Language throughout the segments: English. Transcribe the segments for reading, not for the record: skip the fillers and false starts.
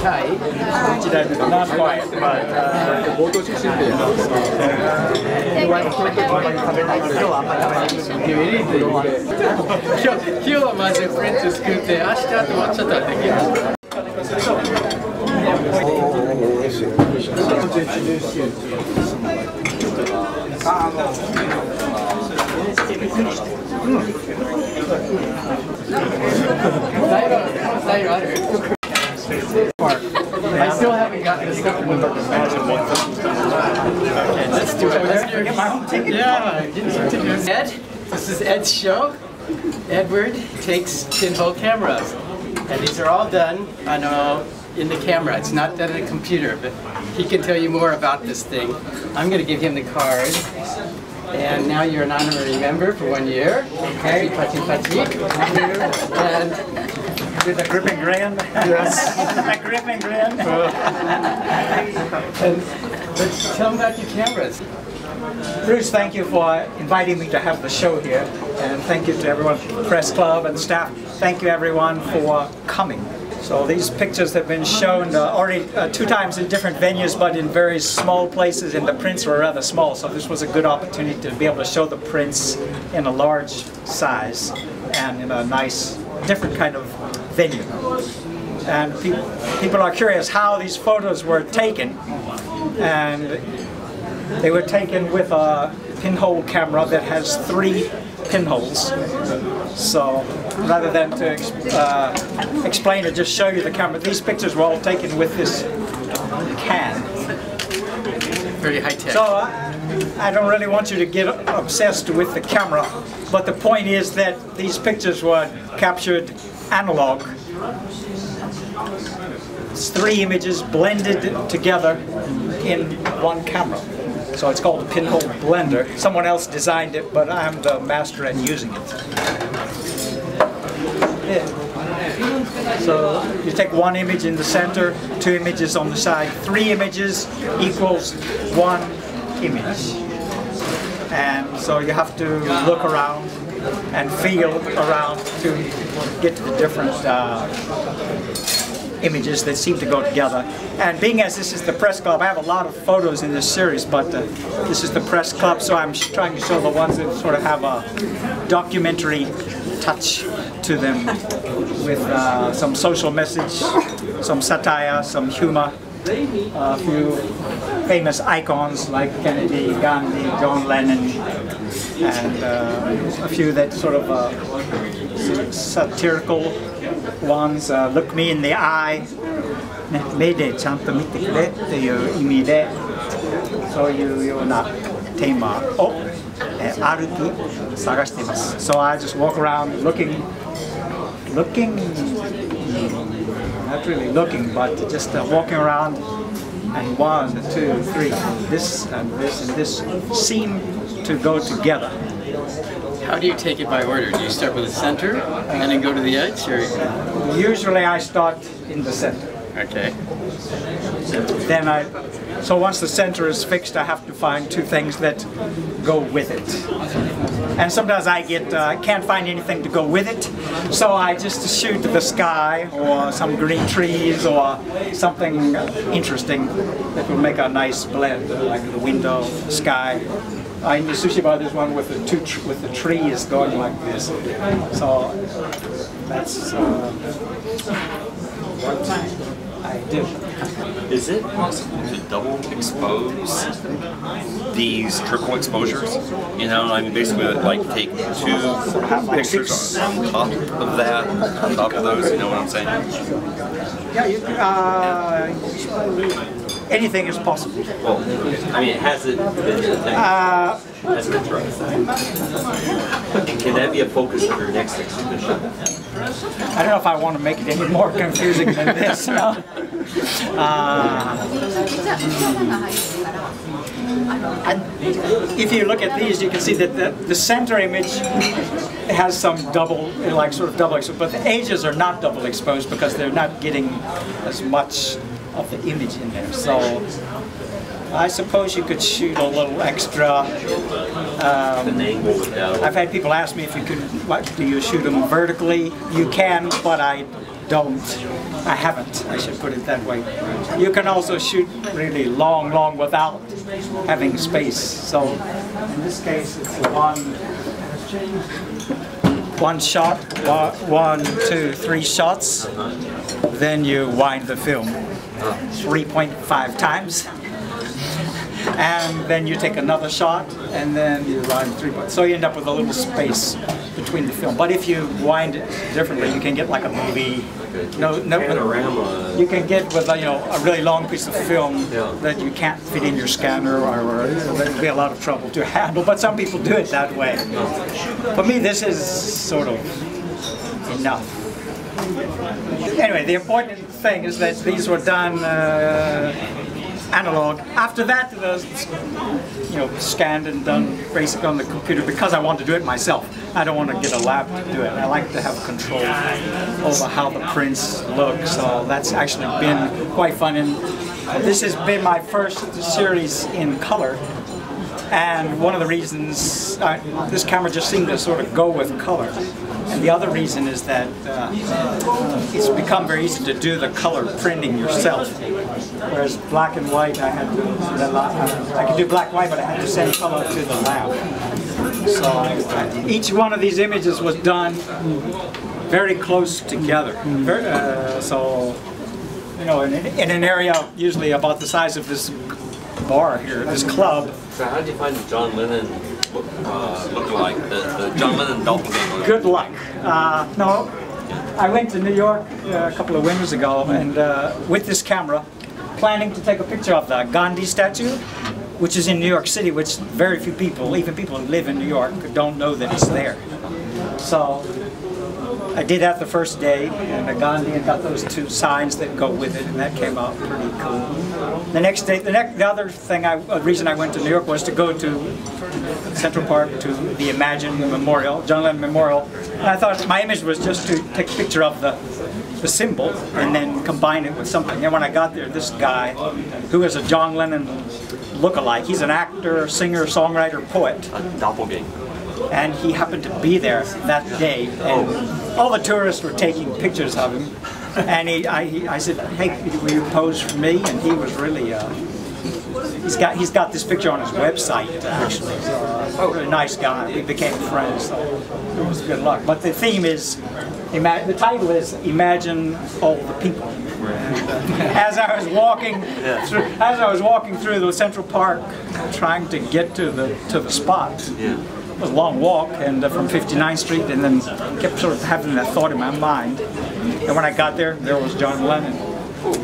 tight. Not quite, but今日はまずフレンチ作って、明日と終わっちゃったらできる。I still haven't gotten this stuff in the book. Okay, let's do it. Let's do it. Yeah, Ed, this is Ed's show. Edward takes pinhole cameras, and these are all done on in the camera. It's not done in a computer, but he can tell you more about this thing. I'm going to give him the card. And now you're an honorary member for 1 year. Okay. Pachi, pachi. And with a gripping grin. Yes. A gripping grin. And let's tell them about your cameras. Bruce, thank you for inviting me to have the show here. And thank you to everyone, Press Club and staff. Thank you everyone for coming. So these pictures have been shown already 2 times in different venues, but in very small places, and the prints were rather small. So this was a good opportunity to be able to show the prints in a large size and in a nice, different kind of venue. And people are curious how these photos were taken. And they were taken with a pinhole camera that has 3 pinholes. So rather than to explain it, just show you the camera. These pictures were all taken with this can. Very high tech. So I don't really want you to get obsessed with the camera, but the point is that these pictures were captured analog. It's 3 images blended together in one camera. So it's called a pinhole blender. Someone else designed it, but I'm the master at using it. Yeah. So you take 1 image in the center, 2 images on the side, 3 images equals 1 image. And so you have to look around and feel around to get to the different images that seem to go together. And being as this is the Press Club, I have a lot of photos in this series, but this is the Press Club, so I'm trying to show the ones that sort of have a documentary touch to them with some social message, some satire, some humor, a few famous icons like Kennedy, Gandhi, John Lennon, and a few that sort of satirical ones. Look me in the eye. 目でちゃんと見てくれっていう意味で、そういうようなテーマを歩き探しています。So I just walk around looking, not really looking, but just walking around, and 1, 2, 3, this and this and this seem to go together. How do you take it by order? Do you start with the center and then go to the edge? Or? Usually I start in the center. Okay. Then so once the center is fixed, I have to find 2 things that go with it. And sometimes I can't find anything to go with it, so I just shoot the sky or some green trees or something interesting that will make a nice blend, like the window, sky. In the sushi bar, there's one with the trees going like this. So that's what I do. Is it possible to double expose these triple exposures? You know, I mean, basically, like take 2 pictures on top of that, on top of those. You know what I'm saying? Yeah, anything is possible. Well, I mean, has it been has it been tried? Can that be a focus of your next exhibition? I don't know if I want to make it any more confusing than this. No? If you look at these, you can see that the center image has some double, like sort of double exposed, but the edges are not double exposed because they're not getting as much of the image in there. So I suppose you could shoot a little extra. I've had people ask me if you could, do you shoot them vertically? You can, but I I haven't, I should put it that way. You can also shoot really long without having space. So in this case, it's one shot, 1, 2, 3 shots. Then you wind the film 3.5 times. And then you take another shot, and then you wind 3. So you end up with a little space between the film. But if you wind it differently, you can get like a movie. Panorama. You can get with a really long piece of film that you can't fit in your scanner, or there'd be a lot of trouble to handle. But some people do it that way. For me, this is sort of enough. Anyway, the important thing is that these were done analog. After that, it was scanned and done basically on the computer because I want to do it myself. I don't want to get a lab to do it. I like to have control over how the prints look. So that's actually been quite fun. And this has been my first series in color. And one of the reasons this camera just seemed to sort of go with color. And the other reason is that it's become very easy to do the color printing yourself. Whereas black and white, I could do black and white, but I had to send color to the lab. So each one of these images was done very close together. In an area usually about the size of this bar here, this club. So how did you find John Lennon look-alike, the John Lennon doppelganger? Good luck. No, I went to New York a couple of winters ago, and with this camera, planning to take a picture of the Gandhi statue, which is in New York City, which very few people, even people who live in New York, don't know that it's there. So I did that the first day, and Gandhi, and got those 2 signs that go with it, and that came out pretty cool. The next day, the other thing, reason I went to New York was to go to Central Park to the Imagine Memorial, John Lennon Memorial, and I thought my image was just to take a picture of the symbol and then combine it with something. And when I got there, this guy, who is a John Lennon look-alike, he's an actor, singer, songwriter, poet. A doppelganger. And he happened to be there that day, and all the tourists were taking pictures of him. And I said, "Hey, will you pose for me?" And he was really, he's got this picture on his website actually. So, a nice guy. We became friends, so it was good luck. But the theme is, the title is "Imagine All the People." As I was walking through the Central Park, trying to get to the spot. It was a long walk, and from 59th Street, and then kept sort of having that thought in my mind. And when I got there, there was John Lennon.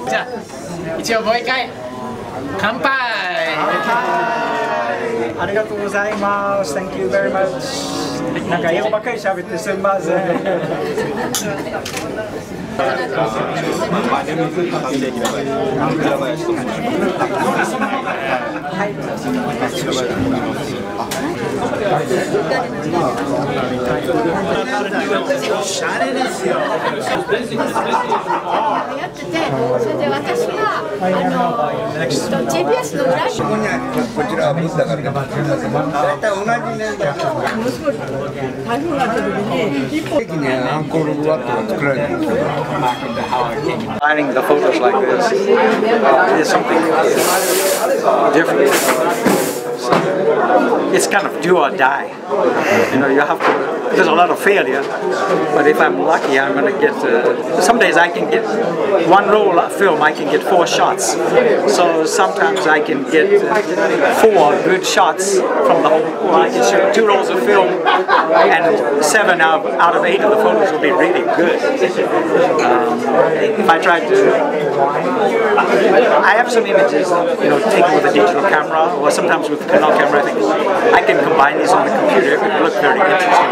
じゃあ一応もう一回乾杯。ありがとうございます。Thank you very much. なんか英語ばっかり喋ってすみません。おしゃれですよ。やってて、それで私がGPS の裏にこちらはブッダから大体同じ年代。台風が来た時に一歩的にアンコールワットが作られてるんですよ。Finding the photos like this is something different. It's kind of do or die. You have to. There's a lot of failure, but if I'm lucky, I'm going to get. Some days I can get one roll of film. I can get 4 shots. So sometimes I can get 4 good shots from the whole. Well, I can shoot 2 rolls of film, and 7 out of 8 of the photos will be really good. If I try to, I have some images, taken with a digital camera, or sometimes with a Canon camera. I can combine these on the computer. It would look very interesting,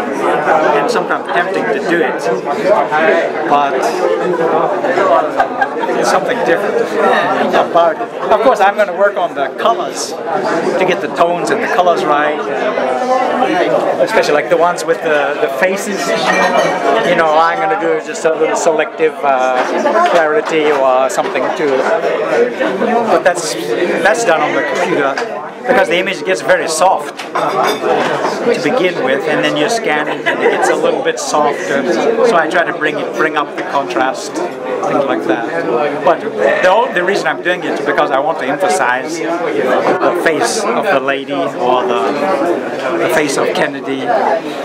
and sometimes tempting to do it, but it's something different about it. Of course, I'm going to work on the colors to get the tones and the colors right, especially like the ones with the faces. I'm going to do just a little selective clarity or something too. But that's done on the computer. because the image gets very soft to begin with, and then you scan it and it gets a little bit softer. So I try to bring up the contrast, things like that. But the reason I'm doing it is because I want to emphasize the face of the lady or the face of Kennedy.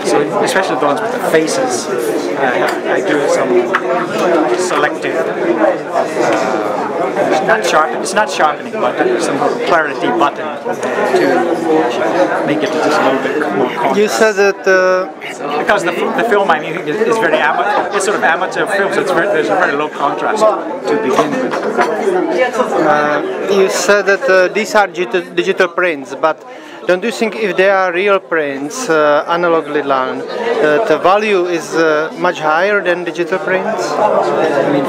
So especially the ones with the faces, I do some selective. It's not sharpening, but some clarity button to make it just a little bit more contrast. You said that because the film I'm using is very amateur. It's sort of amateur film, so there's a very low contrast to begin with. You said that these are digital prints, but don't you think if they are real prints, analogly done, the value is much higher than digital prints? I mean,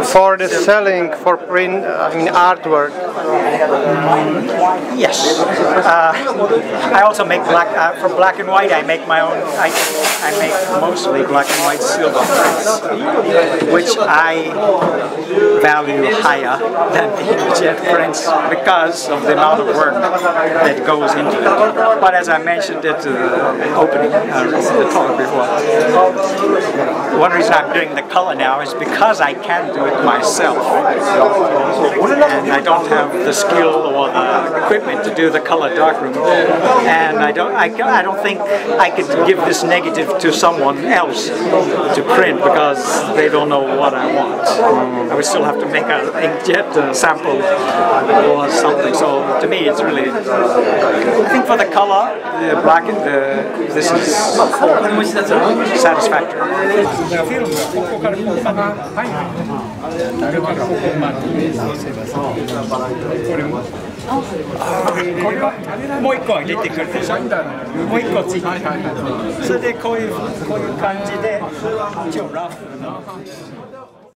for the selling, for print, artwork. Yes. I also make for black and white. I make my own. I make mostly black and white silver prints, which I value higher than the inkjet prints because of the amount of work that goes into it. But as I mentioned at the opening, the talk before, one reason I'm doing the color now is because I can do it myself, and I don't have the skill or the equipment to do the color darkroom, and I don't think I could give this negative to someone else to print because they don't know what I want. I would still have to make an inkjet sample or something. So to me, it's really, I think for the color, the black and this is satisfactory. もう一個は出てくるでしょ。もう一個ついてくる。それでこういう感じで一応ラフな。